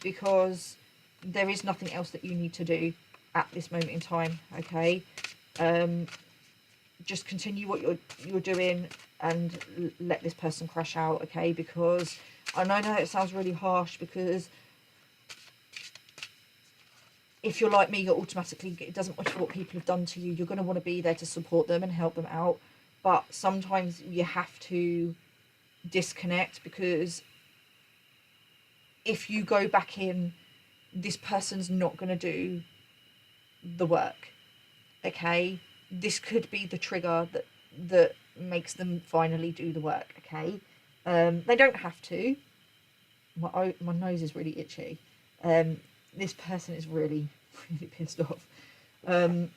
because there is nothing else that you need to do at this moment in time, okay? Just continue what you're doing and let this person crash out, okay? Because I know it sounds really harsh, because if you're like me, you're automatically, it doesn't matter what people have done to you, you're going to want to be there to support them and help them out. But sometimes you have to disconnect, because if you go back in, this person's not going to do the work, okay? This could be the trigger that makes them finally do the work, okay? They don't have to. My nose is really itchy. This person is really pissed off. I'm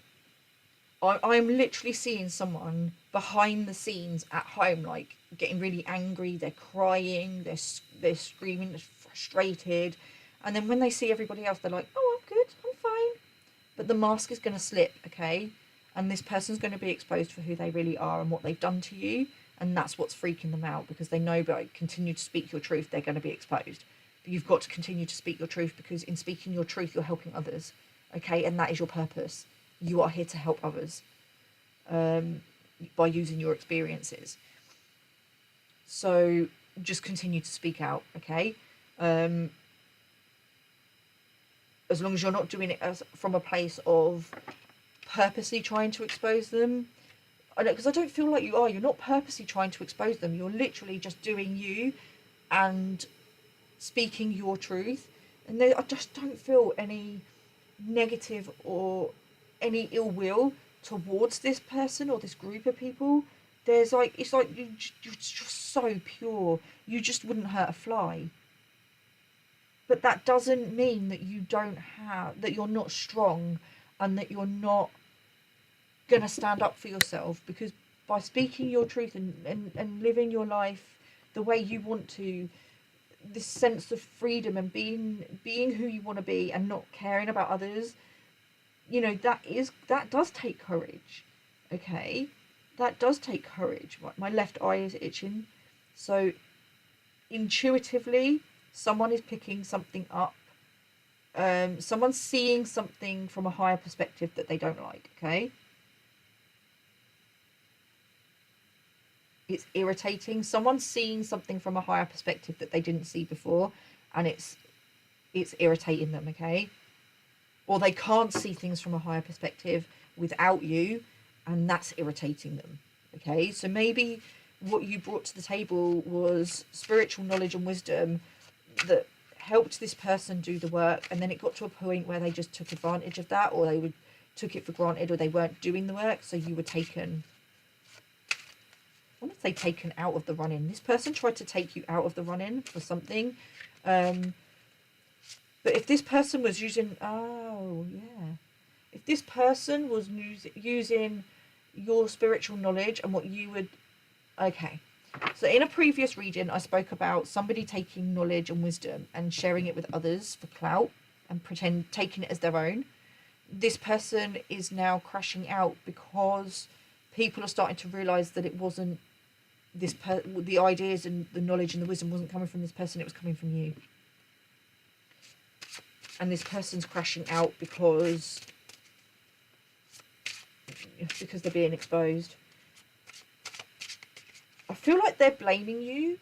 literally seeing someone behind the scenes at home, like getting really angry. They're crying, they're screaming, they're frustrated, and then when they see everybody else, they're like, "Oh, I'm good, I'm fine." But the mask is going to slip, okay? And this person's going to be exposed for who they really are and what they've done to you, and that's what's freaking them out, because they know by continue to speak your truth, they're going to be exposed. But you've got to continue to speak your truth, because in speaking your truth, you're helping others, okay? And that is your purpose. You are here to help others by using your experiences. So just continue to speak out, okay? Um, as long as you're not doing it from a place of purposely trying to expose them. I know, because I don't feel like you are. You're not purposely trying to expose them. You're literally just doing you and speaking your truth. And I just don't feel any negative or any ill will towards this person or this group of people. There's like, it's like you're just so pure. You just wouldn't hurt a fly. But that doesn't mean that you don't have, that you're not strong and that you're not going to stand up for yourself, because by speaking your truth and living your life the way you want to, this sense of freedom and being who you want to be and not caring about others, you know, that does take courage. Okay, that does take courage. My left eye is itching, so intuitively someone is picking something up. Someone's seeing something from a higher perspective that they don't like. Okay, it's irritating. Someone's seeing something from a higher perspective that they didn't see before, and it's irritating them. Okay, or they can't see things from a higher perspective without you, and that's irritating them. Okay, so maybe what you brought to the table was spiritual knowledge and wisdom that helped this person do the work, and then it got to a point where they just took advantage of that, or took it for granted, or they weren't doing the work, so you were taken, I want to say taken out of the running. This person tried to take you out of the running for something. But if this person was using, oh yeah, if this person was using your spiritual knowledge and what you would, okay. So in a previous reading, I spoke about somebody taking knowledge and wisdom and sharing it with others for clout and taking it as their own. This person is now crashing out because people are starting to realise that it wasn't the ideas and the knowledge and the wisdom wasn't coming from this person, it was coming from you. And this person's crashing out because they're being exposed. I feel like they're blaming you.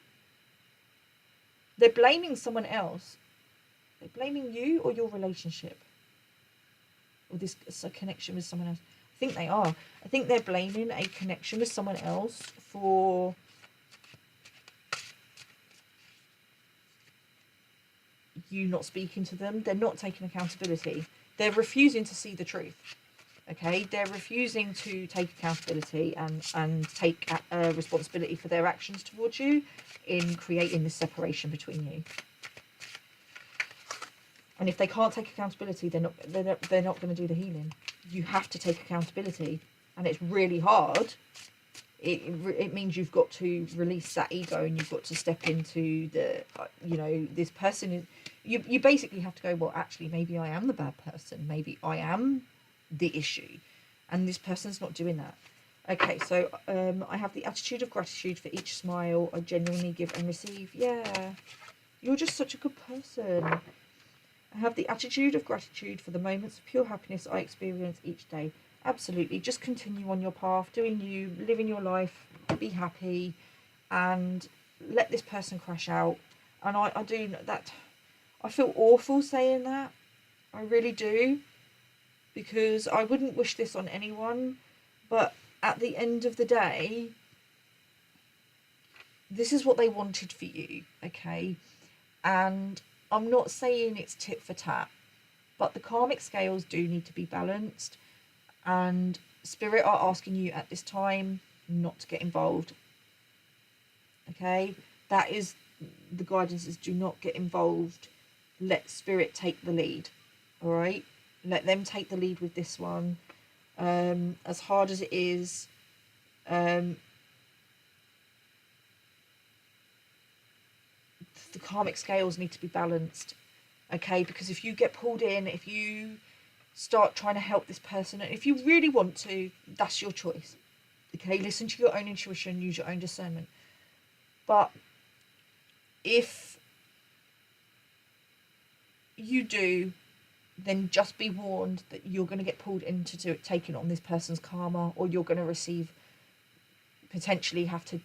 They're blaming someone else. They're blaming you or your relationship, or this connection with someone else. I think they are. I think they're blaming a connection with someone else for you not speaking to them. They're not taking accountability. They're refusing to see the truth. Okay, they're refusing to take accountability and take responsibility for their actions towards you in creating this separation between you. And if they can't take accountability, they're not going to do the healing. You have to take accountability, and it's really hard. It means you've got to release that ego, and you've got to step into the this person is, you basically have to go, well, actually maybe I am the bad person, maybe I am the issue, and this person's not doing that. Okay, so I have the attitude of gratitude for each smile I genuinely give and receive. Yeah, you're just such a good person. I have the attitude of gratitude for the moments of pure happiness I experience each day. Absolutely, just continue on your path, doing you, living your life, be happy, and let this person crash out. And I do that. I feel awful saying that. I really do. Because I wouldn't wish this on anyone, but at the end of the day, this is what they wanted for you, okay? And I'm not saying it's tit for tat, but the karmic scales do need to be balanced, and Spirit are asking you at this time not to get involved, okay? That is the guidance, is do not get involved. Let Spirit take the lead, all right? Let them take the lead with this one. As hard as it is, the karmic scales need to be balanced, okay? Because if you get pulled in, if you start trying to help this person, and if you really want to, that's your choice, okay? Listen to your own intuition, use your own discernment. But if you do, then just be warned that you're going to get pulled into taking on this person's karma, or you're going to receive potentially have to,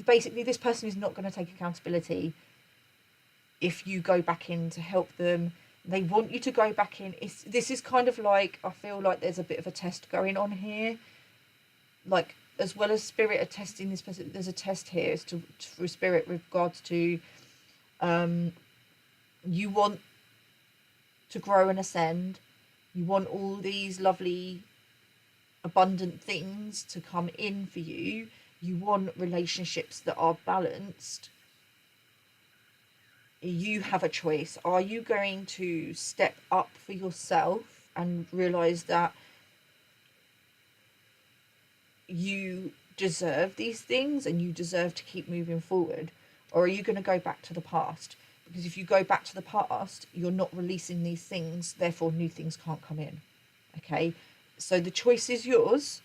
basically this person is not going to take accountability if you go back in to help them. They want you to go back in. This is kind of like, I feel like there's a bit of a test going on here, like as well as spirit are testing this person, there's a test here as to for spirit with regards to you want to grow and ascend, you want all these lovely abundant things to come in for you, you want relationships that are balanced. You have a choice. Are you going to step up for yourself and realize that you deserve these things and you deserve to keep moving forward, or are you going to go back to the past? Because if you go back to the past, you're not releasing these things, therefore new things can't come in. Okay, so the choice is yours.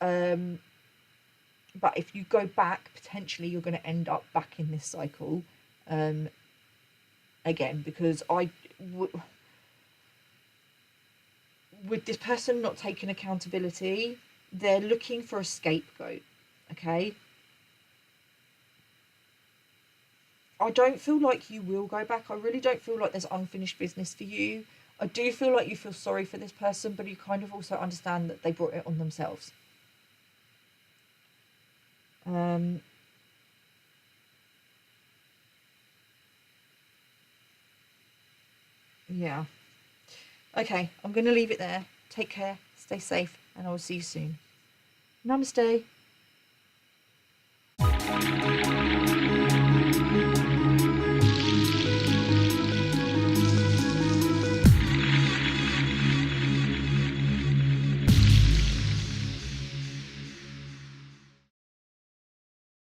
But if you go back, potentially you're going to end up back in this cycle again, because with this person not taking accountability, they're looking for a scapegoat. Okay, I don't feel like you will go back. I really don't feel like there's unfinished business for you. I do feel like you feel sorry for this person, but you kind of also understand that they brought it on themselves. Yeah. Okay, I'm going to leave it there. Take care, stay safe, and I will see you soon. Namaste.